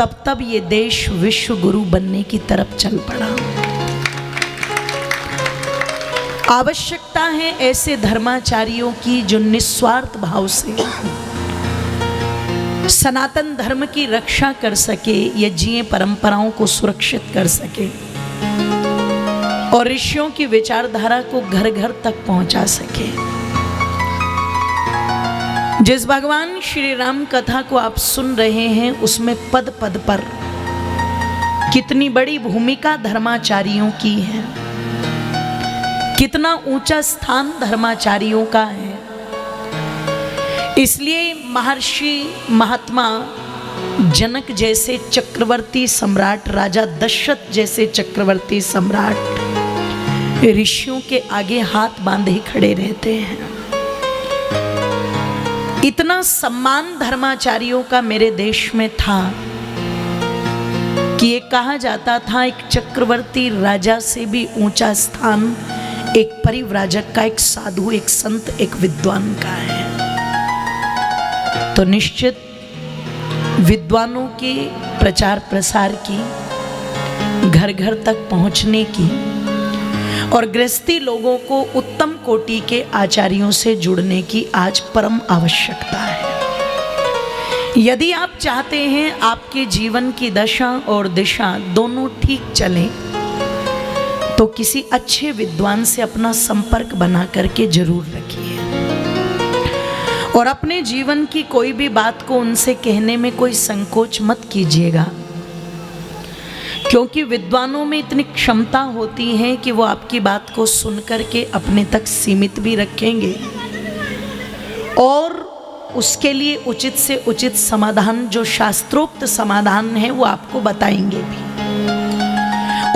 तब ये देश विश्व गुरु बनने की तरफ चल पड़ा। आवश्यकता है ऐसे धर्माचार्यों की जो निस्वार्थ भाव से सनातन धर्म की रक्षा कर सके, यज्ञीय परंपराओं को सुरक्षित कर सके और ऋषियों की विचारधारा को घर घर तक पहुंचा सके। जिस भगवान श्री राम कथा को आप सुन रहे हैं उसमें पद पद पर कितनी बड़ी भूमिका धर्माचार्यों की है, कितना ऊंचा स्थान धर्माचार्यों का है। इसलिए महर्षि महात्मा जनक जैसे चक्रवर्ती सम्राट, राजा दशरथ जैसे चक्रवर्ती सम्राट ऋषियों के आगे हाथ बांधे खड़े रहते हैं। इतना सम्मान धर्माचार्यों का मेरे देश में था कि ये कहा जाता था एक चक्रवर्ती राजा से भी ऊंचा स्थान एक परिव्राजक का, एक साधु, एक संत, एक विद्वान का है। तो निश्चित विद्वानों के प्रचार प्रसार की, घर घर तक पहुंचने की और गृहस्थी लोगों को उत्तम कोटि के आचार्यों से जुड़ने की आज परम आवश्यकता है। यदि आप चाहते हैं आपके जीवन की दशा और दिशा दोनों ठीक चलें, तो किसी अच्छे विद्वान से अपना संपर्क बना करके जरूर रखिए और अपने जीवन की कोई भी बात को उनसे कहने में कोई संकोच मत कीजिएगा, क्योंकि विद्वानों में इतनी क्षमता होती है कि वो आपकी बात को सुन करके अपने तक सीमित भी रखेंगे और उसके लिए उचित से उचित समाधान, जो शास्त्रोक्त समाधान है, वो आपको बताएंगे भी।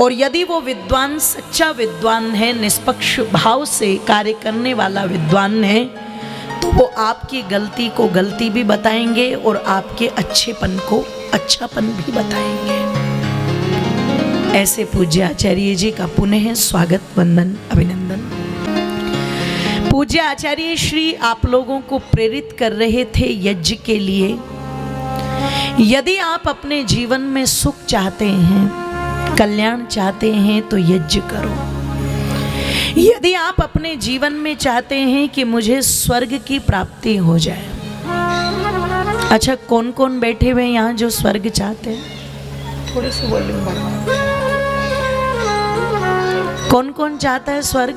और यदि वो विद्वान सच्चा विद्वान है, निष्पक्ष भाव से कार्य करने वाला विद्वान है, तो वो आपकी गलती को गलती भी बताएंगे और आपके अच्छेपन को अच्छापन भी बताएंगे। ऐसे पूज्य आचार्य जी का पुनः स्वागत, वंदन, अभिनंदन। पूज्य आचार्य श्री आप लोगों को प्रेरित कर रहे थे यज्ञ के लिए। यदि आप अपने जीवन में सुख चाहते हैं, कल्याण चाहते हैं, तो यज्ञ करो। यदि आप अपने जीवन में चाहते हैं कि मुझे स्वर्ग की प्राप्ति हो जाए, अच्छा कौन कौन बैठे हुए यहाँ जो स्वर्ग चाहते हैं? थोड़ी सी वॉल्यूम बढ़ाओ। कौन कौन चाहता है स्वर्ग?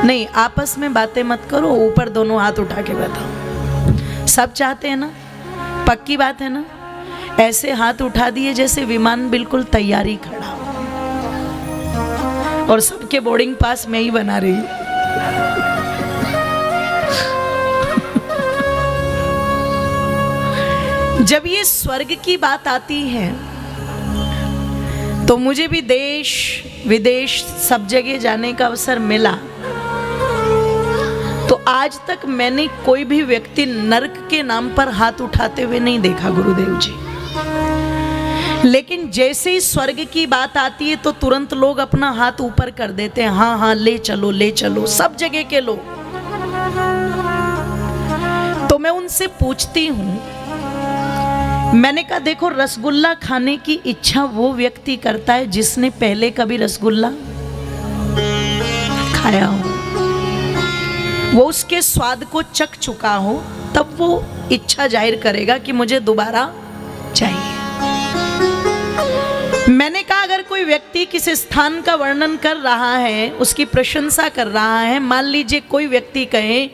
नहीं, आपस में बातें मत करो, ऊपर दोनों हाथ उठा के बताओ। सब चाहते हैं ना? पक्की बात है ना? ऐसे हाथ उठा दिए जैसे विमान बिल्कुल तैयारी खड़ा हो और सबके बोर्डिंग पास में ही बना रही है। जब ये स्वर्ग की बात आती है तो मुझे भी देश विदेश सब जगह जाने का अवसर मिला, तो आज तक मैंने कोई भी व्यक्ति नरक के नाम पर हाथ उठाते हुए नहीं देखा गुरुदेव जी। लेकिन जैसे ही स्वर्ग की बात आती है तो तुरंत लोग अपना हाथ ऊपर कर देते हैं, हाँ हाँ ले चलो ले चलो, सब जगह के लोग। तो मैं उनसे पूछती हूँ, मैंने कहा देखो, रसगुल्ला खाने की इच्छा वो व्यक्ति करता है जिसने पहले कभी रसगुल्ला खाया हो, वो उसके स्वाद को चख चुका हो, तब वो इच्छा जाहिर करेगा कि मुझे दोबारा चाहिए। मैंने कहा अगर कोई व्यक्ति किसी स्थान का वर्णन कर रहा है, उसकी प्रशंसा कर रहा है, मान लीजिए कोई व्यक्ति कहे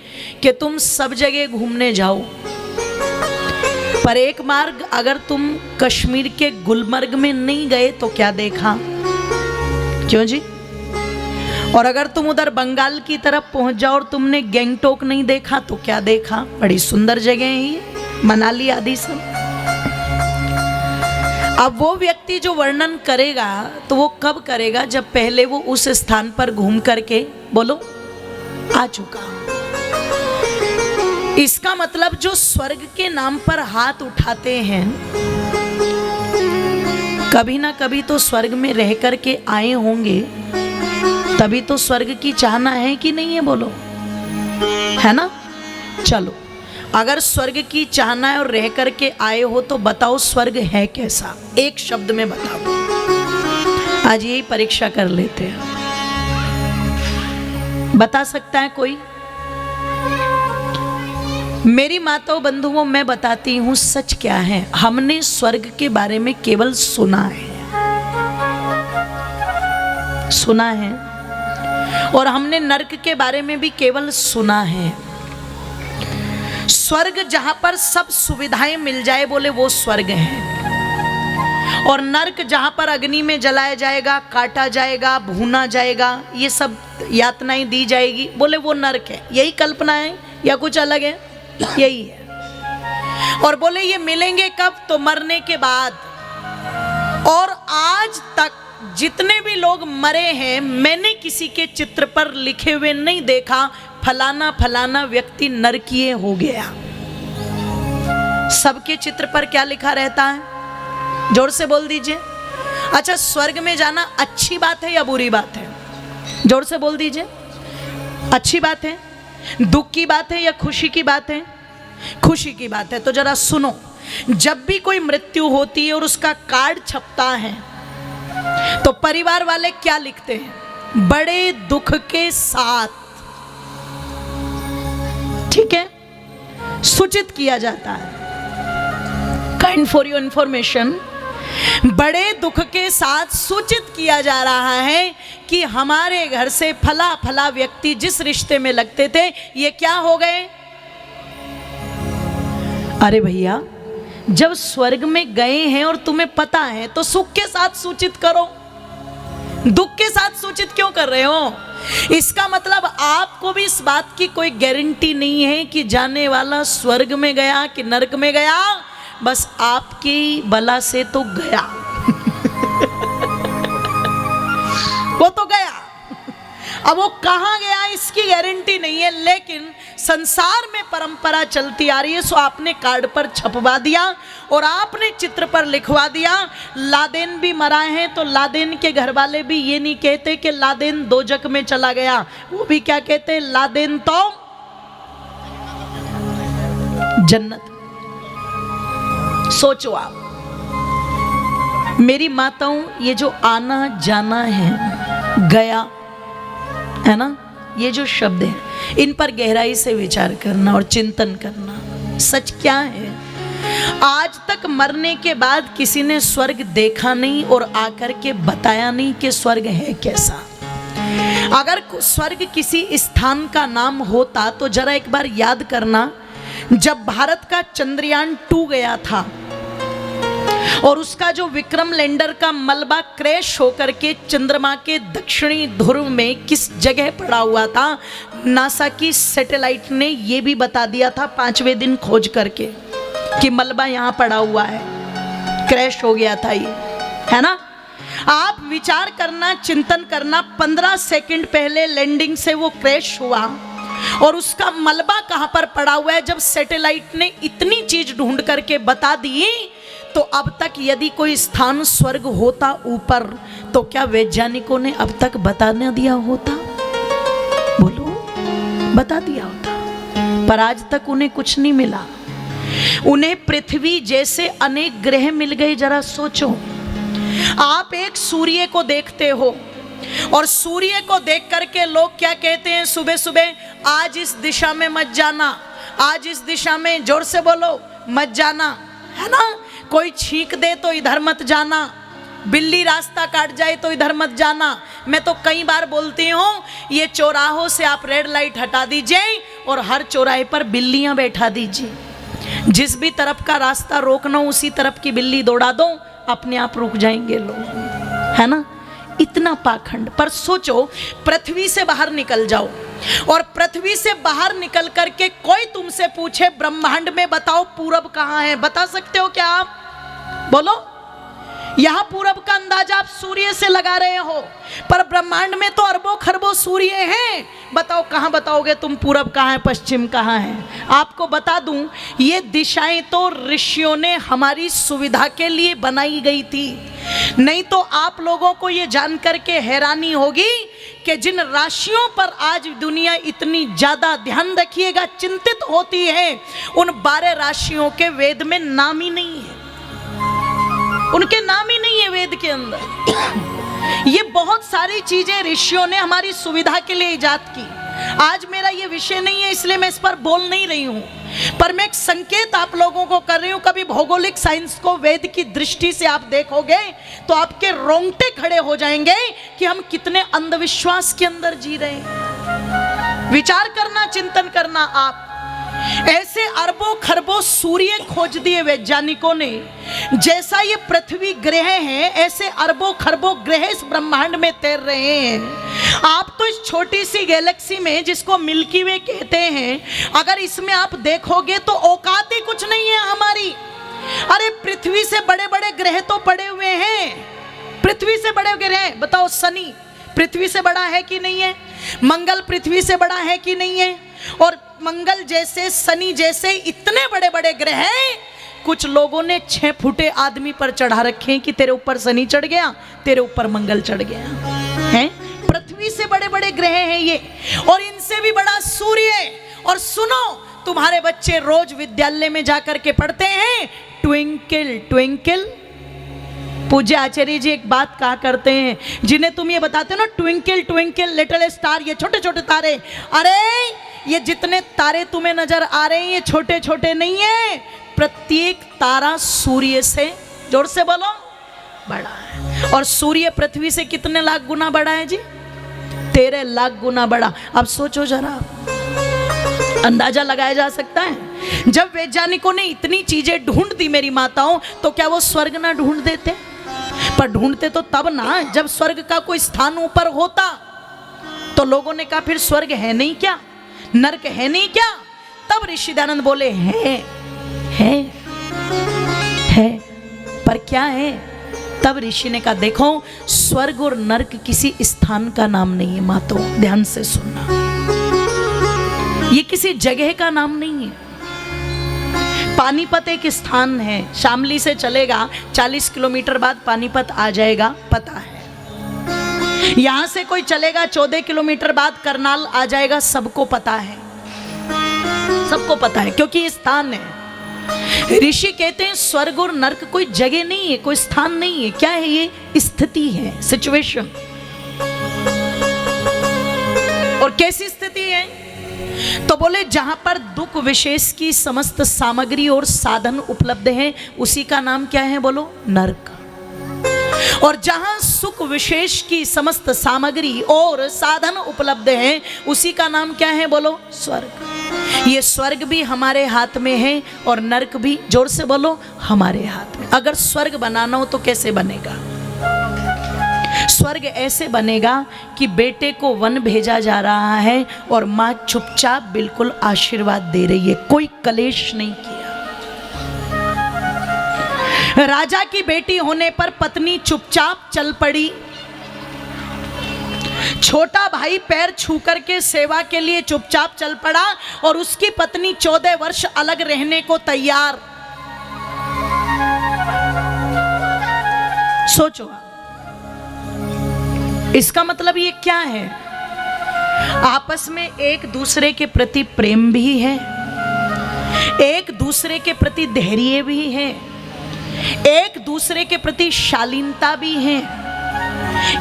कि तुम सब जगह घूमने जाओ, पर एक मार्ग अगर तुम कश्मीर के गुलमर्ग में नहीं गए तो क्या देखा? क्यों जी? और अगर तुम उधर बंगाल की तरफ पहुंच जाओ और तुमने गैंगटोक नहीं देखा तो क्या देखा? बड़ी सुंदर जगह है ये, मनाली आदि सब। अब वो व्यक्ति जो वर्णन करेगा तो वो कब करेगा? जब पहले वो उस स्थान पर घूम करके बोलो आ चुका। इसका मतलब जो स्वर्ग के नाम पर हाथ उठाते हैं, कभी ना कभी तो स्वर्ग में रह करके आए होंगे, तभी तो स्वर्ग की चाहना है कि नहीं है? बोलो, है ना? चलो, अगर स्वर्ग की चाहना है और रह करके आए हो तो बताओ स्वर्ग है कैसा, एक शब्द में बताओ। आज यही परीक्षा कर लेते हैं, बता सकता है कोई? मेरी माताओं बंधुओं, मैं बताती हूं सच क्या है। हमने स्वर्ग के बारे में केवल सुना है, सुना है, और हमने नरक के बारे में भी केवल सुना है। स्वर्ग जहां पर सब सुविधाएं मिल जाए बोले वो स्वर्ग है, और नरक जहां पर अग्नि में जलाया जाएगा, काटा जाएगा, भूना जाएगा, ये सब यातनाएं दी जाएगी बोले वो नरक है। यही कल्पना है या कुछ अलग है? यही है। और बोले ये मिलेंगे कब? तो मरने के बाद। और आज तक जितने भी लोग मरे हैं, मैंने किसी के चित्र पर लिखे हुए नहीं देखा फलाना फलाना व्यक्ति नरकीय हो गया। सबके चित्र पर क्या लिखा रहता है? जोर से बोल दीजिए। अच्छा, स्वर्ग में जाना अच्छी बात है या बुरी बात है? जोर से बोल दीजिए। अच्छी बात है, दुख की बात है या खुशी की बात है? खुशी की बात है। तो जरा सुनो, जब भी कोई मृत्यु होती है और उसका कार्ड छपता है तो परिवार वाले क्या लिखते हैं? बड़े दुख के साथ, ठीक है, सूचित किया जाता है। काइंड फॉर योर इंफॉर्मेशन, बड़े दुख के साथ सूचित किया जा रहा है कि हमारे घर से फला फला व्यक्ति जिस रिश्ते में लगते थे ये क्या हो गए। अरे भैया, जब स्वर्ग में गए हैं और तुम्हें पता है तो सुख के साथ सूचित करो, दुख के साथ सूचित क्यों कर रहे हो? इसका मतलब आपको भी इस बात की कोई गारंटी नहीं है कि जाने वाला स्वर्ग में गया कि नरक में गया, बस आपकी बला से तो गया। वो तो गया, अब वो कहां गया इसकी गारंटी नहीं है। लेकिन संसार में परंपरा चलती आ रही है, सो आपने कार्ड पर छपवा दिया और आपने चित्र पर लिखवा दिया। लादेन भी मरा है तो लादेन के घर वाले भी ये नहीं कहते कि लादेन दोजक में चला गया, वो भी क्या कहते हैं? लादेन तो जन्नत। सोचो आप, मेरी माताओं, ये जो आना जाना है, गया है ना, ये जो शब्द है इन पर गहराई से विचार करना और चिंतन करना। सच क्या है? आज तक मरने के बाद किसी ने स्वर्ग देखा नहीं और आकर के बताया नहीं कि स्वर्ग है कैसा। अगर स्वर्ग किसी स्थान का नाम होता तो जरा एक बार याद करना, जब भारत का चंद्रयान 2 गया था और उसका जो विक्रम लैंडर का मलबा क्रैश होकर के चंद्रमा के दक्षिणी ध्रुव में किस जगह पड़ा हुआ था, नासा की सैटेलाइट ने यह भी बता दिया था 5वें दिन खोज करके कि मलबा यहां पड़ा हुआ है, क्रैश हो गया था ये, है ना। आप विचार करना, चिंतन करना, 15 सेकंड पहले लैंडिंग से वो क्रैश हुआ और उसका मलबा कहां पर पड़ा हुआ है। जब सैटेलाइट ने इतनी चीज ढूंढ करके बता दी तो अब तक यदि कोई स्थान स्वर्ग होता ऊपर, तो क्या वैज्ञानिकों ने अब तक बता न दिया होता? बोलो, बता दिया होता। पर आज तक उन्हें कुछ नहीं मिला। उन्हें पृथ्वी जैसे अनेक ग्रह मिल गए। जरा सोचो, आप एक सूर्य को देखते हो और सूर्य को देख करके लोग क्या कहते हैं सुबह सुबह? आज इस दिशा में मत जाना, आज इस दिशा में, जोर से बोलो, मत जाना, है ना। कोई छींक दे तो इधर मत जाना, बिल्ली रास्ता काट जाए तो इधर मत जाना। मैं तो कई बार बोलती हूँ, ये चौराहों से आप रेड लाइट हटा दीजिए और हर चौराहे पर बिल्लियां बैठा दीजिए। जिस भी तरफ का रास्ता रोकना उसी तरफ की बिल्ली दौड़ा दो, अपने आप रुक जाएंगे लोग, है ना। इतना पाखंड। पर सोचो, पृथ्वी से बाहर निकल जाओ और पृथ्वी से बाहर निकल करके कोई तुमसे पूछे ब्रह्मांड में बताओ पूरब कहाँ है, बता सकते हो क्या आप? बोलो। यहां पूरब का अंदाजा आप सूर्य से लगा रहे हो, पर ब्रह्मांड में तो अरबों खरबों सूर्य हैं। बताओ कहां बताओगे तुम पूरब कहां है, पश्चिम कहां है? आपको बता दूं, ये दिशाएं तो ऋषियों ने हमारी सुविधा के लिए बनाई गई थी। नहीं तो आप लोगों को ये जानकर के हैरानी होगी कि जिन राशियों पर आज दुनिया इतनी ज्यादा, ध्यान रखिएगा, चिंतित होती है, उन 12 राशियों के वेद में नाम ही नहीं है, उनके नाम ही नहीं है वेद के अंदर। ये बहुत सारी चीजें ऋषियों ने हमारी सुविधा के लिए इजाद की। आज मेरा ये विषय नहीं है, इसलिए मैं इस पर बोल नहीं रही हूं, पर मैं एक संकेत आप लोगों को कर रही हूं। कभी भौगोलिक साइंस को वेद की दृष्टि से आप देखोगे तो आपके रोंगटे खड़े हो जाएंगे कि हम कितने अंधविश्वास के अंदर जी रहे हैं। विचार करना, चिंतन करना। आप ऐसे अरबों खरबों सूर्य खोज दिए वैज्ञानिकों ने, जैसा ये पृथ्वी ग्रह है ऐसे अरबों खरबों ग्रह इस ब्रह्मांड में तैर रहे हैं। आप तो इस छोटी सी गैलेक्सी में, जिसको मिल्की वे कहते हैं, अगर इसमें आप देखोगे तो औकात ही कुछ नहीं है हमारी। अरे पृथ्वी से बड़े बड़े ग्रह तो पड़े हुए हैं, पृथ्वी से बड़े ग्रह। बताओ, शनि पृथ्वी से बड़ा है कि नहीं है? मंगल पृथ्वी से बड़ा है कि नहीं है? और मंगल जैसे, शनि जैसे इतने बड़े बड़े ग्रह, कुछ लोगों ने 6 फुटे आदमी पर चढ़ा रखे हैं कि तेरे ऊपर शनि चढ़ गया, तेरे ऊपर मंगल चढ़ गया है। पृथ्वी से बड़े बड़े ग्रह हैं ये, और इनसे भी बड़ा सूर्य। और सुनो, तुम्हारे बच्चे रोज विद्यालय में जाकर के पढ़ते हैं, ट्विंकल ट्विंकल। पूज्य आचार्य जी एक बात कहा करते हैं, जिन्हें तुम ये बताते हो ना, ट्विंकल ट्विंकल लिटिल स्टार, ये छोटे छोटे तारे, अरे ये जितने तारे तुम्हें नजर आ रहे हैं ये छोटे छोटे नहीं है। प्रत्येक तारा सूर्य से, जोर से बोलो, बड़ा है। और सूर्य पृथ्वी से कितने लाख गुना बड़ा है जी? 13 लाख गुना बड़ा। अब सोचो जरा, अंदाजा लगाया जा सकता है। जब वैज्ञानिकों ने इतनी चीजें ढूंढ दी मेरी माताओं, तो क्या वो स्वर्ग ना ढूंढ देते? पर ढूंढते तो तब ना जब स्वर्ग का कोई स्थान ऊपर होता। तो लोगों ने कहा फिर स्वर्ग है नहीं क्या, नरक है नहीं क्या? तब ऋषि दयानंद बोले है पर क्या है? तब ऋषि ने कहा देखो, स्वर्ग और नरक किसी स्थान का नाम नहीं है मातो, ध्यान से सुनना, ये किसी जगह का नाम नहीं है। पानीपत एक स्थान है, शामली से चलेगा 40 किलोमीटर बाद पानीपत आ जाएगा, पता है। यहां से कोई चलेगा 14 किलोमीटर बाद करनाल आ जाएगा, सबको पता है, सबको पता है, क्योंकि ये स्थान है। ऋषि कहते हैं स्वर्ग और नरक कोई जगह नहीं है, कोई स्थान नहीं है। क्या है? ये स्थिति है, सिचुएशन। और कैसी स्थिति है? तो बोले जहां पर दुख विशेष की समस्त सामग्री और साधन उपलब्ध है, उसी का नाम क्या है? बोलो, नरक। और जहां सुख विशेष की समस्त सामग्री और साधन उपलब्ध है, उसी का नाम क्या है? बोलो, स्वर्ग। ये स्वर्ग भी हमारे हाथ में है और नरक भी, जोर से बोलो, हमारे हाथ में। अगर स्वर्ग बनाना हो तो कैसे बनेगा? स्वर्ग ऐसे बनेगा कि बेटे को वन भेजा जा रहा है और माँ चुपचाप बिल्कुल आशीर्वाद दे रही है, कोई कलेश नहीं किया। राजा की बेटी होने पर पत्नी चुपचाप चल पड़ी, छोटा भाई पैर छू करके सेवा के लिए चुपचाप चल पड़ा, और उसकी पत्नी 14 वर्ष अलग रहने को तैयार। सोचो आप, इसका मतलब ये क्या है? आपस में एक दूसरे के प्रति प्रेम भी है, एक दूसरे के प्रति धैर्य भी है, एक दूसरे के प्रति शालीनता भी है,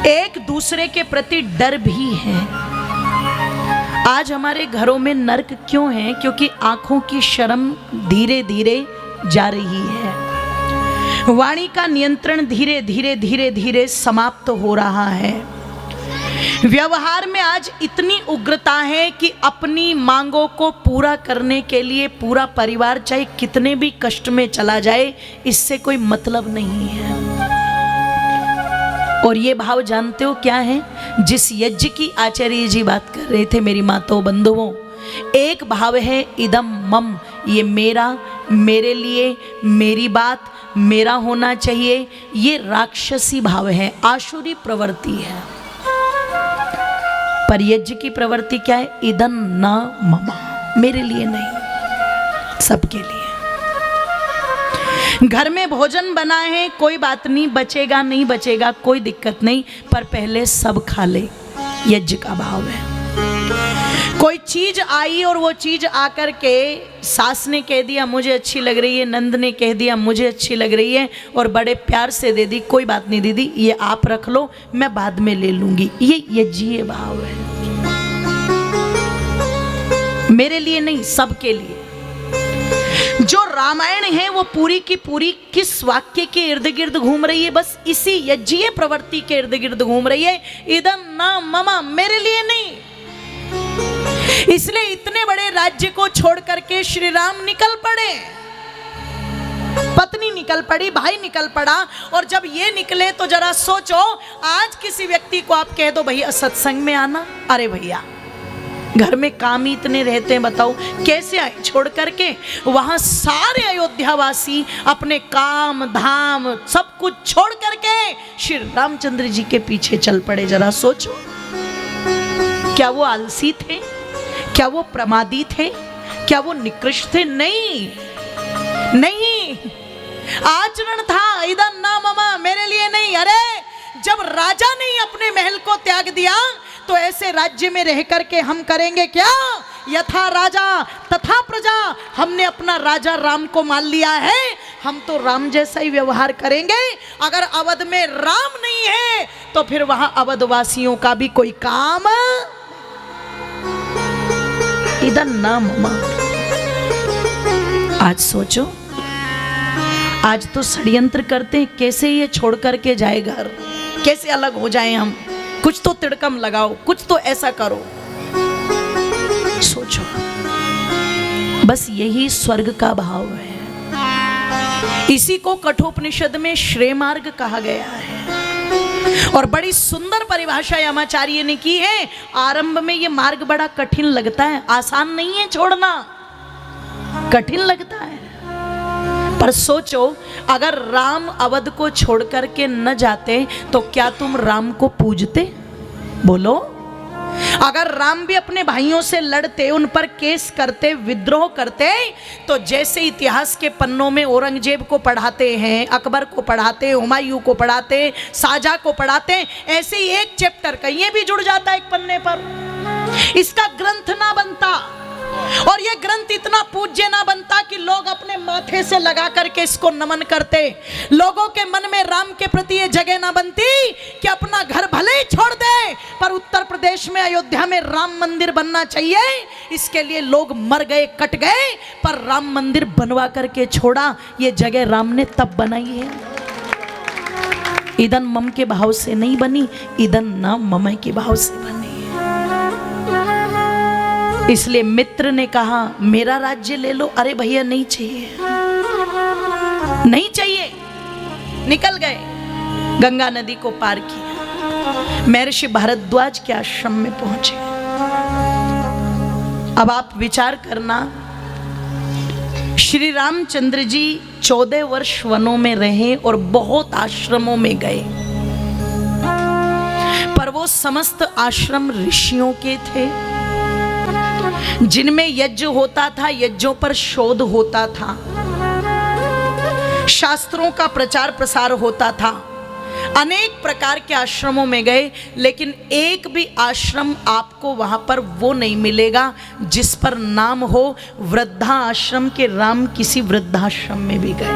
एक दूसरे के प्रति डर भी है। आज हमारे घरों में नरक क्यों है? क्योंकि आंखों की शर्म धीरे धीरे जा रही है, वाणी का नियंत्रण धीरे धीरे धीरे धीरे समाप्त हो रहा है। व्यवहार में आज इतनी उग्रता है कि अपनी मांगों को पूरा करने के लिए पूरा परिवार चाहे कितने भी कष्ट में चला जाए, इससे कोई मतलब नहीं है। और ये भाव जानते हो क्या है? जिस यज्ञ की आचार्य जी बात कर रहे थे मेरी माताओं बंधुओं, एक भाव है इदम मम, ये मेरा, मेरे लिए, मेरी बात, मेरा होना चाहिए। ये राक्षसी भाव है, आसुरी प्रवृत्ति है। पर यज्ञ की प्रवृत्ति क्या है? इदं न मम, मेरे लिए नहीं, सबके लिए। घर में भोजन बना है, कोई बात नहीं, बचेगा नहीं बचेगा कोई दिक्कत नहीं, पर पहले सब खा ले, यज्ञ का भाव है। कोई चीज आई और वो चीज आकर के सास ने कह दिया मुझे अच्छी लग रही है, नंद ने कह दिया मुझे अच्छी लग रही है और बड़े प्यार से दे दी, कोई बात नहीं दीदी ये आप रख लो मैं बाद में ले लूंगी, ये यज्ञीय भाव है। मेरे लिए नहीं, सबके लिए। जो रामायण है वो पूरी की पूरी किस वाक्य के इर्द गिर्द घूम रही है? बस इसी यज्ञीय प्रवृत्ति के इर्द गिर्द घूम रही है। इदं न मम, मेरे लिए नहीं। इसलिए इतने बड़े राज्य को छोड़ करके श्री राम निकल पड़े, पत्नी निकल पड़ी, भाई निकल पड़ा। और जब ये निकले तो जरा सोचो, आज किसी व्यक्ति को आप कह दो भैया सत्संग में आना, अरे भैया घर में काम ही इतने रहते हैं, बताओ कैसे आए छोड़ करके। वहां सारे अयोध्यावासी अपने काम धाम सब कुछ छोड़ करके श्री रामचंद्र जी के पीछे चल पड़े। जरा सोचो, क्या वो आलसी थे? क्या वो प्रमादी थे? क्या वो निकृष्ट थे? नहीं नहीं, आचरण था इदं न मम, मेरे लिए नहीं। अरे जब राजा ने अपने महल को त्याग दिया तो ऐसे राज्य में रह करके हम करेंगे क्या? यथा राजा तथा प्रजा, हमने अपना राजा राम को मान लिया है, हम तो राम जैसा ही व्यवहार करेंगे। अगर अवध में राम नहीं है तो फिर वहां अवधवासियों का भी कोई काम। इदं न मम। आज सोचो, आज तो षड्यंत्र करते हैं कैसे ये छोड़ करके जाए घर, कैसे अलग हो जाएं हम, कुछ तो तिड़कम लगाओ, कुछ तो ऐसा करो। सोचो, बस यही स्वर्ग का भाव है। इसी को कठोपनिषद में श्रेय मार्ग कहा गया है और बड़ी सुंदर परिभाषा यमाचार्य ने की है। आरंभ में ये मार्ग बड़ा कठिन लगता है, आसान नहीं है छोड़ना, कठिन लगता है। पर सोचो, अगर राम अवध को छोड़ करके न जाते तो क्या तुम राम को पूजते? बोलो। अगर राम भी अपने भाइयों से लड़ते, उन पर केस करते, विद्रोह करते, तो जैसे इतिहास के पन्नों में औरंगजेब को पढ़ाते हैं, अकबर को पढ़ाते, हुमायूं को पढ़ाते, शाहजहां को पढ़ाते, ऐसे ही एक चैप्टर कहीं भी जुड़ जाता एक पन्ने पर, इसका ग्रंथ ना बनता। और ये ग्रंथ इतना पूज्य ना बनता कि लोग अपने माथे से लगा करके इसको नमन करते। लोगों के मन में राम के प्रति ये जगह ना बनती कि अपना घर भले ही छोड़ दे पर उत्तर प्रदेश में अयोध्या में राम मंदिर बनना चाहिए। इसके लिए लोग मर गए, कट गए, पर राम मंदिर बनवा करके छोड़ा। ये जगह राम ने तब बनाई है, इदं मम के भाव से नहीं बनी, इदं न मम के भाव से बनी। इसलिए मित्र ने कहा मेरा राज्य ले लो, अरे भैया नहीं चाहिए, नहीं चाहिए। निकल गए, गंगा नदी को पार किया, महर्षि भारद्वाज के आश्रम में पहुंचे। अब आप विचार करना, श्री रामचंद्र जी 14 वर्ष वनों में रहे और बहुत आश्रमों में गए, पर वो समस्त आश्रम ऋषियों के थे जिनमें यज्ञ होता था, यज्ञों पर शोध होता था, शास्त्रों का प्रचार प्रसार होता था। अनेक प्रकार के आश्रमों में गए, लेकिन एक भी आश्रम आपको वहां पर वो नहीं मिलेगा जिस पर नाम हो वृद्धा आश्रम के राम किसी वृद्धाश्रम में भी गए।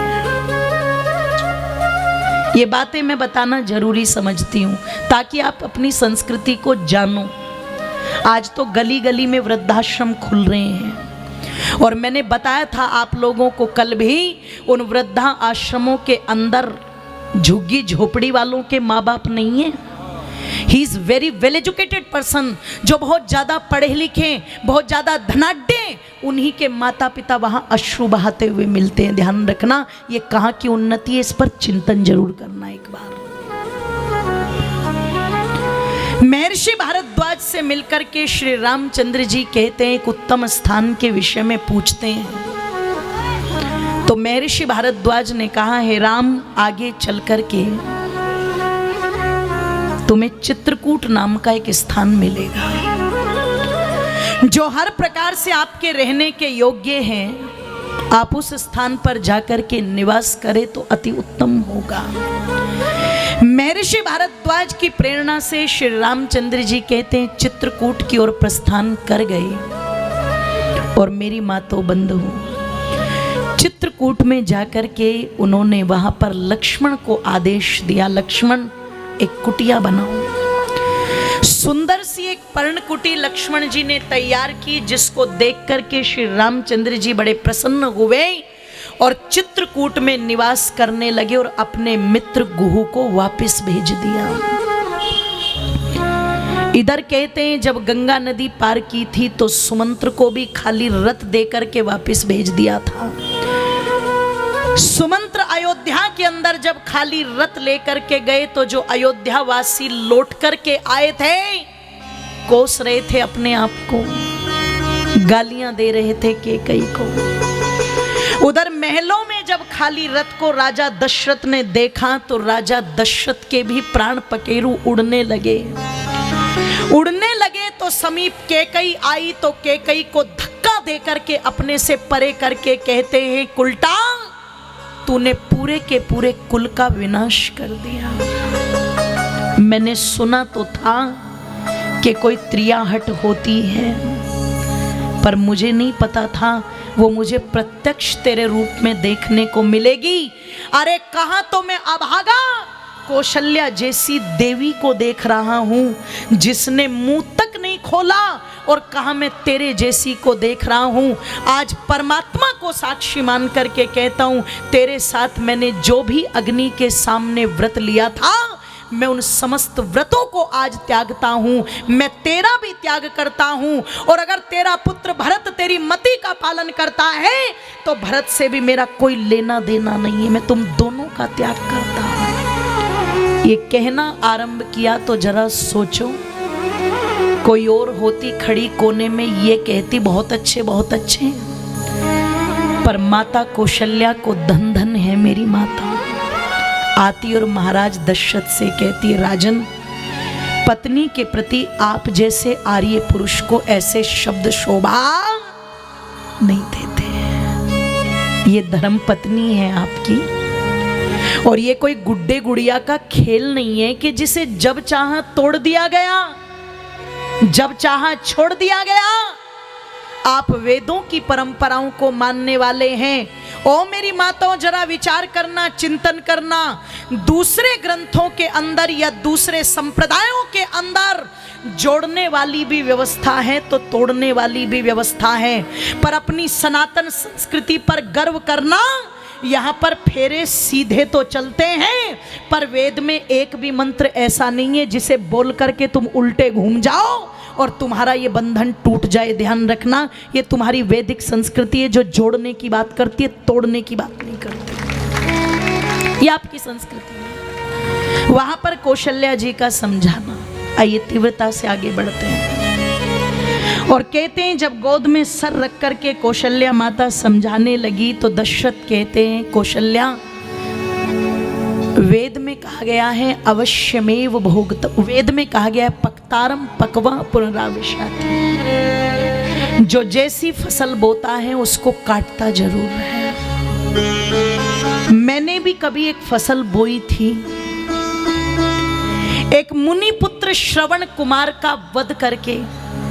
ये बातें मैं बताना जरूरी समझती हूँ ताकि आप अपनी संस्कृति को जानो। आज तो गली गली में वृद्धाश्रम खुल रहे हैं और मैंने बताया था आप लोगों को कल भी, उन वृद्धा आश्रमों के अंदर झुग्गी झोपड़ी वालों के माँ बाप नहीं है। He is very well educated person, जो बहुत ज्यादा पढ़े लिखे, बहुत ज्यादा धनाढ्य, उन्हीं के माता पिता वहां अश्रु बहाते हुए मिलते हैं। ध्यान रखना, ये कहाँ की उन्नति है, इस पर चिंतन जरूर करना एक बार। महर्षि भारद्वाज से मिलकर के श्री रामचंद्र जी कहते हैं, एक उत्तम स्थान के विषय में पूछते हैं। तो महर्षि भारद्वाज ने कहा, हे राम, आगे चल कर के तुम्हें चित्रकूट नाम का एक स्थान मिलेगा जो हर प्रकार से आपके रहने के योग्य है। आप उस स्थान पर जाकर के निवास करें तो अति उत्तम होगा। महर्षि भारद्वाज की प्रेरणा से श्री रामचंद्र जी कहते हैं चित्रकूट की ओर प्रस्थान कर गए और मेरी मातो बंधु चित्रकूट में जाकर के उन्होंने वहां पर लक्ष्मण को आदेश दिया, लक्ष्मण एक कुटिया बनाओ। सुंदर सी एक पर्णकुटी लक्ष्मण जी ने तैयार की, जिसको देख करके श्री रामचंद्र जी बड़े प्रसन्न हुए और चित्रकूट में निवास करने लगे और अपने मित्र गुहू को वापस भेज दिया। इधर कहते हैं जब गंगा नदी पार की थी तो सुमंत्र को भी खाली रथ देकर के वापस भेज दिया था। सुमंत्र अयोध्या के अंदर जब खाली रथ लेकर के गए तो जो अयोध्या वासी लौट करके आए थे कोस रहे थे अपने आप को, गालियां दे रहे थे केकई को। उधर महलों में जब खाली रथ को राजा दशरथ ने देखा तो राजा दशरथ के भी प्राण पखेरु उड़ने लगे। तो समीप केकई आई तो केकई को धक्का देकर के अपने से परे करके कहते हैं कुलटा तूने पूरे के पूरे कुल का विनाश कर दिया। मैंने सुना तो था कि कोई त्रियाहट होती है, पर मुझे नहीं पता था वो मुझे प्रत्यक्ष तेरे रूप में देखने को मिलेगी। अरे कहाँ तो मैं अभागा कौशल्या जैसी देवी को देख रहा हूं जिसने मुंह तक नहीं खोला, और कहा मैं तेरे जैसी को देख रहा हूं। आज परमात्मा को साक्षी मान करके कहता हूं तेरे साथ मैंने जो भी अग्नि के सामने व्रत लिया था मैं उन समस्त व्रतों को आज त्यागता हूं, मैं तेरा भी त्याग करता हूं। और अगर तेरा पुत्र भरत तेरी मति का पालन करता है तो भरत से भी मेरा कोई लेना देना नहीं है, मैं तुम दोनों का त्याग करता हूं। ये कहना आरंभ किया तो जरा सोचो, कोई और होती खड़ी कोने में ये कहती बहुत अच्छे बहुत अच्छे, पर माता कौशल्या को धन धन है मेरी माता। आती और महाराज दशरथ से कहती राजन पत्नी के प्रति आप जैसे आर्य पुरुष को ऐसे शब्द शोभा नहीं देते। ये धर्म पत्नी है आपकी, और ये कोई गुड्डे गुड़िया का खेल नहीं है कि जिसे जब चाहा तोड़ दिया गया, जब चाहा छोड़ दिया गया। आप वेदों की परंपराओं को मानने वाले हैं। ओ मेरी माताओं जरा विचार करना, चिंतन करना। दूसरे ग्रंथों के अंदर या दूसरे संप्रदायों के अंदर जोड़ने वाली भी व्यवस्था है तो तोड़ने वाली भी व्यवस्था है, पर अपनी सनातन संस्कृति पर गर्व करना। यहाँ पर फेरे सीधे तो चलते हैं, पर वेद में एक भी मंत्र ऐसा नहीं है जिसे बोल करके तुम उल्टे घूम जाओ और तुम्हारा ये बंधन टूट जाए। ध्यान रखना, ये तुम्हारी वैदिक संस्कृति है जो जोड़ने की बात करती है, तोड़ने की बात नहीं करती। ये आपकी संस्कृति है। वहां पर कौशल्या जी का समझाना। आइए तीव्रता से आगे बढ़ते हैं और कहते हैं जब गोद में सर रख करके कौशल्या माता समझाने लगी तो दशरथ कहते हैं कौशल्या वेद में कहा गया है अवश्यमेव भोगत, वेद में कहा गया है पक्तारम पकवा पुनराविशाति, जो जैसी फसल बोता है उसको काटता जरूर है। मैंने भी कभी एक फसल बोई थी, एक मुनि पुत्र श्रवण कुमार का वध करके।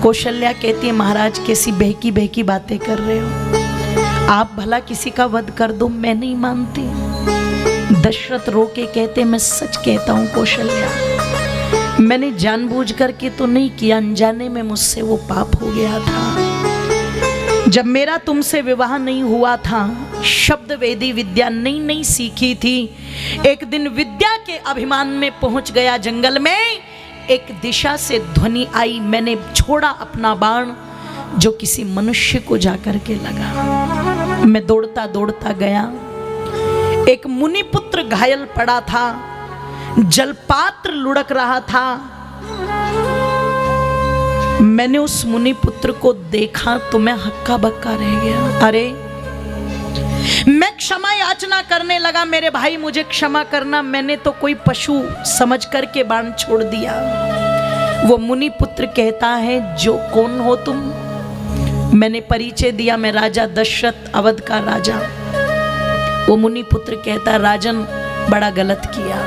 कौशल्या कहती है महाराज कैसी बहकी बहकी बातें कर रहे हो, आप भला किसी का वध कर दो, मैं नहीं मानती। दशरथ रो के कहते मैं सच कहता हूँ कौशल्या, मैंने जानबूझ करके तो नहीं किया, अनजाने में मुझसे वो पाप हो गया था। जब मेरा तुमसे विवाह नहीं हुआ था, शब्द वेदी विद्या नहीं सीखी थी, एक दिन विद्या के अभिमान में पहुंच गया जंगल में, एक दिशा से ध्वनि आई, मैंने छोड़ा अपना बाण जो किसी मनुष्य को जाकर के लगा। मैं दौड़ता दौड़ता गया, एक मुनि पुत्र घायल पड़ा था, जलपात्र लुढ़क रहा था। मैंने उस मुनि पुत्र को देखा तो मैं हक्का बक्का रह गया। अरे मैं क्षमा याचना करने लगा, मेरे भाई मुझे क्षमा करना, मैंने तो कोई पशु समझ करके बाण छोड़ दिया। वो मुनि पुत्र कहता है जो कौन हो तुम? मैंने परिचय दिया, मैं राजा दशरथ, अवध का राजा। वो मुनि पुत्र कहता, राजन बड़ा गलत किया,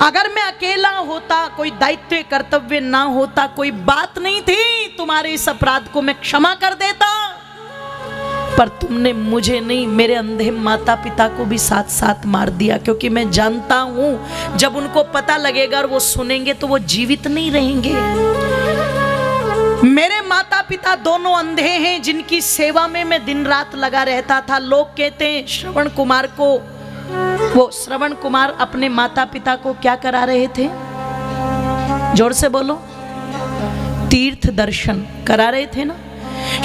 अगर मैं अकेला होता, कोई दायित्व कर्तव्य ना होता, कोई बात नहीं थी, तुम्हारे इस अपराध को मैं क्षमा कर देता, पर तुमने मुझे नहीं, मेरे अंधे माता पिता को भी साथ साथ मार दिया, क्योंकि मैं जानता हूं जब उनको पता लगेगा और वो सुनेंगे तो वो जीवित नहीं रहेंगे। मेरे माता पिता दोनों अंधे हैं, जिनकी सेवा में मैं दिन रात लगा रहता था। लोग कहते हैं श्रवण कुमार को, वो श्रवण कुमार अपने माता पिता को क्या करा रहे थे? जोर से बोलो। तीर्थ दर्शन करा रहे थे ना।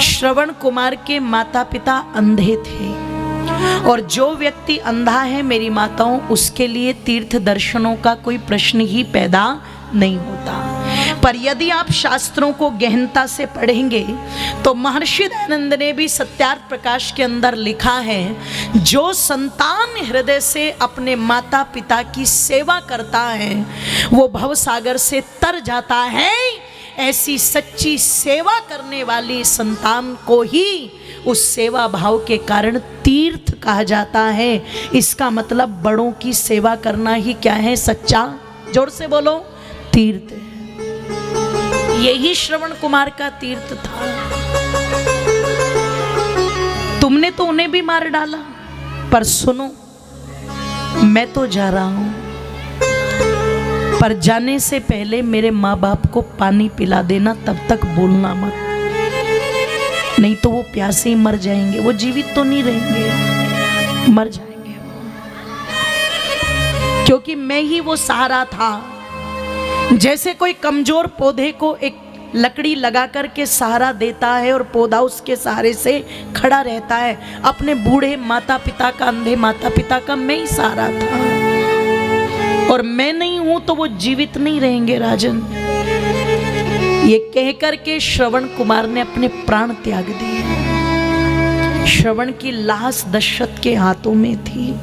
श्रवण कुमार के माता पिता अंधे थे, और जो व्यक्ति अंधा है मेरी माताओं, उसके लिए तीर्थ दर्शनों का कोई प्रश्न ही पैदा नहीं होता। पर यदि आप शास्त्रों को गहनता से पढ़ेंगे तो महर्षि दयानंद ने भी सत्यार्थ प्रकाश के अंदर लिखा है, जो संतान हृदय से अपने माता पिता की सेवा करता है वो भवसागर से तर जाता है। ऐसी सच्ची सेवा करने वाली संतान को ही उस सेवा भाव के कारण तीर्थ कहा जाता है। इसका मतलब बड़ों की सेवा करना ही क्या है? सच्चा, जोर से बोलो, तीर्थ। यही श्रवण कुमार का तीर्थ था। तुमने तो उन्हें भी मार डाला, पर सुनो, मैं तो जा रहा हूं, पर जाने से पहले मेरे माँ बाप को पानी पिला देना, तब तक बोलना मत, नहीं तो वो प्यासे ही मर जाएंगे, वो जीवित तो नहीं रहेंगे, मर जाएंगे वो, क्योंकि मैं ही वो सहारा था। जैसे कोई कमजोर पौधे को एक लकड़ी लगा करके सहारा देता है और पौधा उसके सहारे से खड़ा रहता है, अपने बूढ़े माता पिता का, अंधे माता पिता का मैं ही सहारा था, और मैं नहीं हूं तो वो जीवित नहीं रहेंगे राजन। ये कहकर के श्रवण कुमार ने अपने प्राण त्याग दिए। श्रवण की लाश दशरथ के हाथों में थी।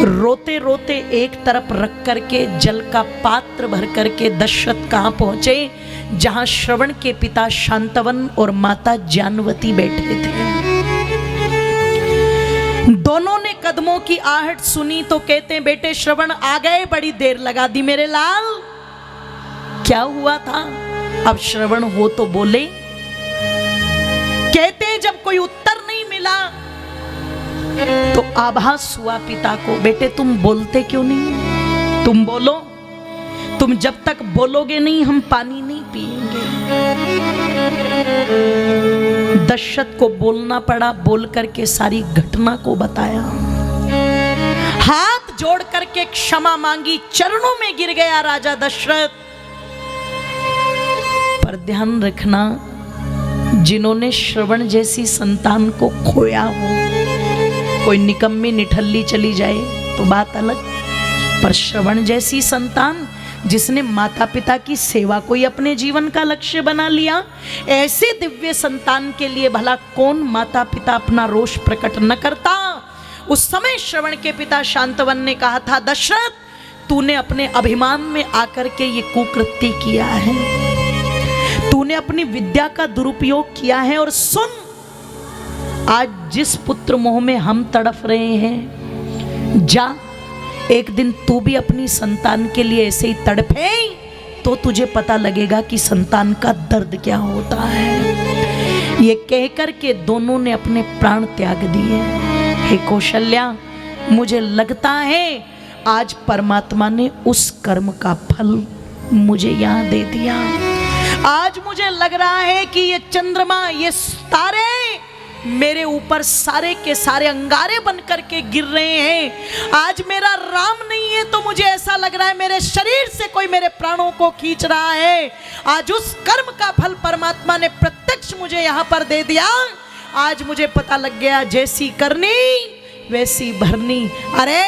रोते रोते एक तरफ रख करके जल का पात्र भर करके दशरथ कहां पहुंचे? जहां श्रवण के पिता शांतवन और माता जानवती बैठे थे। दोनों ने कदमों की आहट सुनी तो कहते हैं, बेटे श्रवण आ गए, बड़ी देर लगा दी मेरे लाल, क्या हुआ था? अब श्रवण हो तो बोले। कहते हैं जब कोई उत्तर नहीं मिला तो आभास हुआ पिता को, बेटे तुम बोलते क्यों नहीं? तुम बोलो, तुम जब तक बोलोगे नहीं हम पानी नहीं पिएंगे। दशरथ को बोलना पड़ा, बोल करके सारी घटना को बताया, हाथ जोड़ करके क्षमा मांगी, चरणों में गिर गया राजा दशरथ। पर ध्यान रखना, जिन्होंने श्रवण जैसी संतान को खोया हो, कोई निकम्मी निठल्ली चली जाए तो बात अलग, पर श्रवण जैसी संतान जिसने माता पिता की सेवा को ही अपने जीवन का लक्ष्य बना लिया, ऐसे दिव्य संतान के लिए भला कौन माता पिता अपना रोष प्रकट न करता। उस समय श्रवण के पिता शांतवन ने कहा था, दशरथ तूने अपने अभिमान में आकर के ये कुकृत्य किया है, तूने अपनी विद्या का दुरुपयोग किया है, और सुन आज जिस पुत्र मोह में हम तड़फ रहे हैं, जा एक दिन तू भी अपनी संतान के लिए ऐसे ही तड़पे तो तुझे पता लगेगा कि संतान का दर्द क्या होता है। ये कहकर के दोनों ने अपने प्राण त्याग दिए। हे कौशल्या, मुझे लगता है आज परमात्मा ने उस कर्म का फल मुझे यहाँ दे दिया। आज मुझे लग रहा है कि ये चंद्रमा, ये तारे मेरे ऊपर सारे के सारे अंगारे बन करके गिर रहे हैं। आज मेरा राम नहीं है तो मुझे ऐसा लग रहा है मेरे शरीर से कोई मेरे प्राणों को खींच रहा है। आज उस कर्म का फल परमात्मा ने प्रत्यक्ष मुझे यहाँ पर दे दिया। आज मुझे पता लग गया, जैसी करनी वैसी भरनी। अरे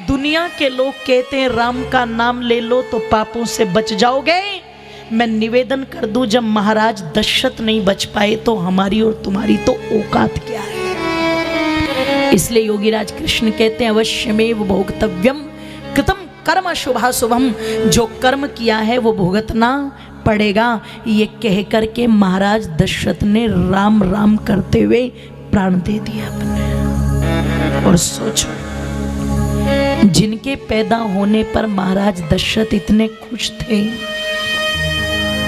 दुनिया के लोग कहते हैं राम का नाम ले लो तो पापों से बच जाओगे। मैं निवेदन कर दूं, जब महाराज दशरथ नहीं बच पाए तो हमारी और तुम्हारी तो औकात क्या है। इसलिए योगीराज कृष्ण कहते हैं, अवश्यमेव भोक्तव्यम कृतम कर्म शुभाशुभम, जो कर्म किया है वो भुगतना पड़ेगा। ये कह करके महाराज दशरथ ने राम राम करते हुए प्राण दे दिया अपने। और सोचो, जिनके पैदा होने पर महाराज दशरथ इतने खुश थे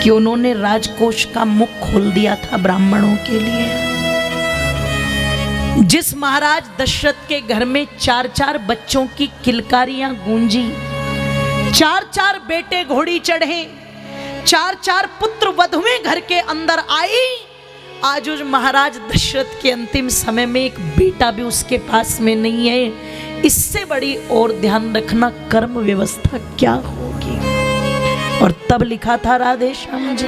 कि उन्होंने राजकोष का मुख खोल दिया था ब्राह्मणों के लिए। जिस महाराज दशरथ के घर में 4-4 बच्चों की किलकारियां गूंजी, 4-4 बेटे घोड़ी चढ़े, 4-4 पुत्र वधुएं घर के अंदर आई, आज उस महाराज दशरथ के अंतिम समय में एक बेटा भी उसके पास में नहीं है। इससे बड़ी और ध्यान रखना कर्म व्यवस्था क्या होगी। और तब लिखा था राधे श्याम जी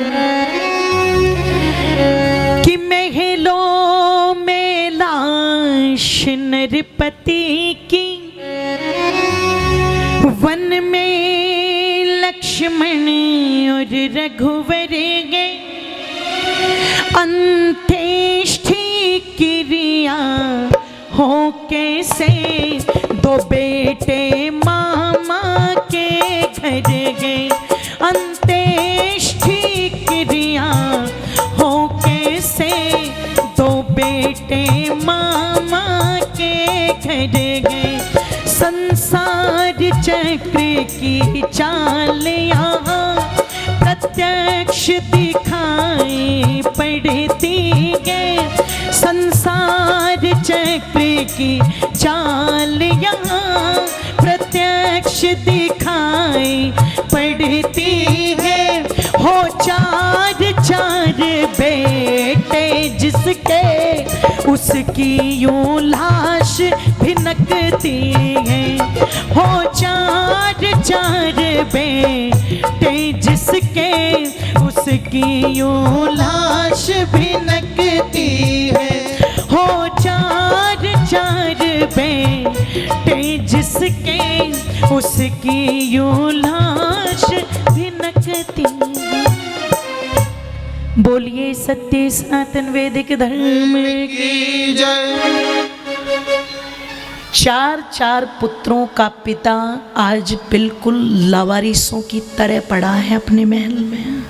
कि महलों में लाश नरपति की, वन में लक्ष्मण और रघुवर गए, अंत्येष्टि क्रिया हो कैसे, दो बेटे मामा के घर गए, अंत्येष्टि क्रिया हो कैसे, दो बेटे मामा के घर गए, संसार चक्र की चाल यहाँ प्रत्यक्ष दिखाई पड़ती है, संसार चक्र की चाल यहाँ प्रत्यक्ष दिखाई पड़ती है। हो 4-4 बेटे जिसके, उसकी यूं लाश भिनकती है। हो 4-4 बेटे जिसके, उसकी यूं लाश भिनकती है। हो 4-4 बेटे जिसके, उसकी यूं लाश भिनकती है। बोलिए सत्य सनातन वैदिक धर्म की जय। 4-4 पुत्रों का पिता आज बिल्कुल लावारिसों की तरह पड़ा है अपने महल में।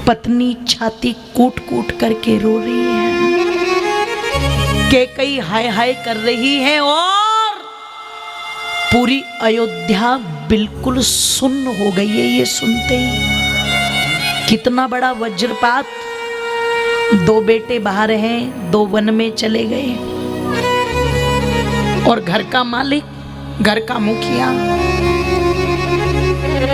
पत्नी छाती कूट कूट करके रो रही है, कैकेयी हाय हाय कर रही है, और पूरी अयोध्या बिल्कुल सुन्न हो गई है ये सुनते ही। कितना बड़ा वज्रपात, 2 बेटे बाहर हैं, 2 वन में चले गए, और घर का मालिक, घर का मुखिया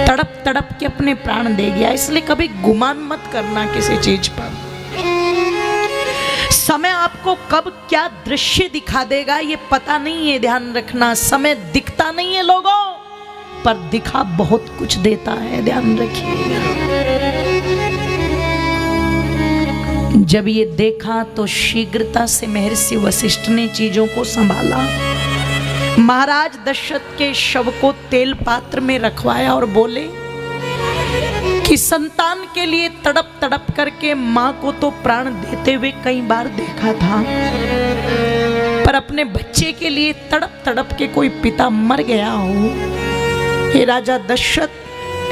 तड़प तड़प के अपने प्राण दे गया। इसलिए कभी गुमान मत करना किसी चीज पर। समय आपको कब क्या दृश्य दिखा देगा ये पता नहीं है, ध्यान रखना। समय दिखता नहीं है लोगों, पर दिखा बहुत कुछ देता है, ध्यान रखिएगा। जब ये देखा तो शीघ्रता से महर्षि वशिष्ठ ने चीजों को संभाला। महाराज दशरथ के शव को तेल पात्र में रखवाया और बोले कि संतान के लिए तड़प तड़प करके मां को तो प्राण देते हुए कई बार देखा था, पर अपने बच्चे के लिए तड़प तड़प के कोई पिता मर गया हो। हे राजा दशरथ,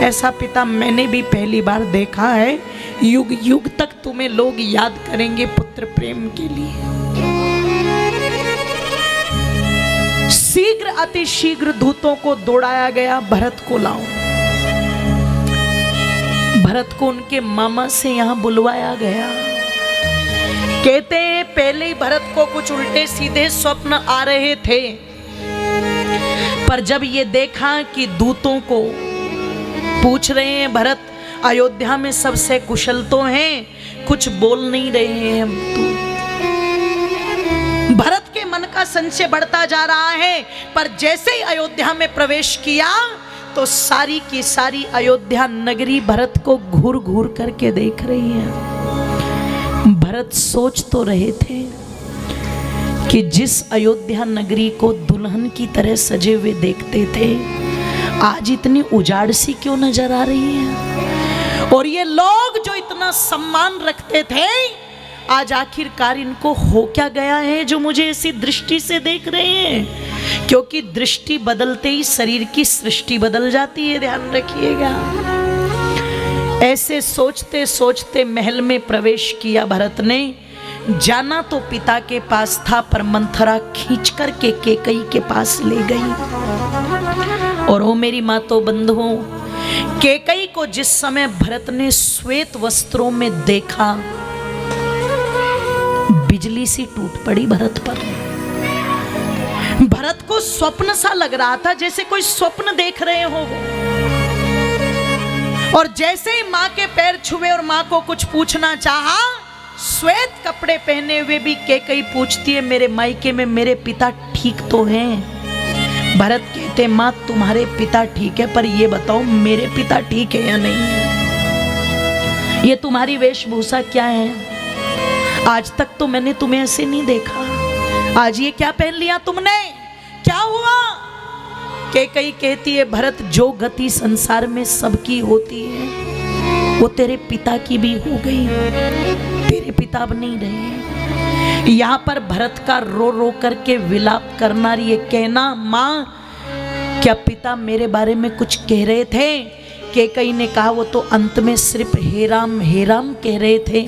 ऐसा पिता मैंने भी पहली बार देखा है। युग युग तक तुम्हें लोग याद करेंगे पुत्र प्रेम के लिए। शीघ्र अति शीघ्र दूतों को दौड़ाया गया, भरत को लाओ। भरत को उनके मामा से यहां बुलवाया गया। कहते हैं पहले ही भरत को कुछ उल्टे सीधे स्वप्न आ रहे थे, पर जब ये देखा कि दूतों को पूछ रहे हैं भरत अयोध्या में सबसे कुशल तो हैं, कुछ बोल नहीं रहे हैं हम तो। भरत के मन का संशय बढ़ता जा रहा है, पर जैसे ही अयोध्या में प्रवेश किया तो सारी की सारी अयोध्या नगरी भरत को घूर घूर करके देख रही है। भरत सोच तो रहे थे कि जिस अयोध्या नगरी को दुल्हन की तरह सजे हुए देखते थे, आज इतनी उजाड़ सी क्यों नजर आ रही है। और ये लोग जो इतना सम्मान रखते थे, आज आखिरकार इनको हो क्या गया है जो मुझे ऐसी दृष्टि से देख रहे हैं? क्योंकि दृष्टि बदलते ही शरीर की सृष्टि बदल जाती है, ध्यान रखिएगा। ऐसे सोचते सोचते महल में प्रवेश किया भरत ने। जाना तो पिता के पास था, पर मंथरा खींच करके केकई के पास ले गई। और ओ मेरी मातो बंधुओं, केकई को जिस समय भरत ने श्वेत वस्त्रों में देखा, बिजली सी टूट पड़ी भरत पर। भरत को स्वप्न सा लग रहा था, जैसे कोई स्वप्न देख रहे हो। और जैसे ही मां के पैर छुए और मां को कुछ पूछना चाहा, श्वेत कपड़े पहने हुए भी केकई पूछती है, मेरे मायके में मेरे पिता ठीक तो हैं? भरत कहते, मां तुम्हारे पिता ठीक है, पर ये बताओ मेरे पिता ठीक है या नहीं है? ये तुम्हारी वेशभूषा क्या है? आज तक तो मैंने तुम्हें ऐसे नहीं देखा, आज ये क्या पहन लिया तुमने, क्या हुआ? केकई कहती है, भरत जो गति संसार में सबकी होती है वो तेरे पिता की भी हो गई, तेरे पिता अब नहीं रहे। यहाँ पर भरत का रो रो करके विलाप करना, ये कहना, माँ क्या पिता मेरे बारे में कुछ कह रहे थे? केकई ने कहा, वो तो अंत में सिर्फ हे राम कह रहे थे।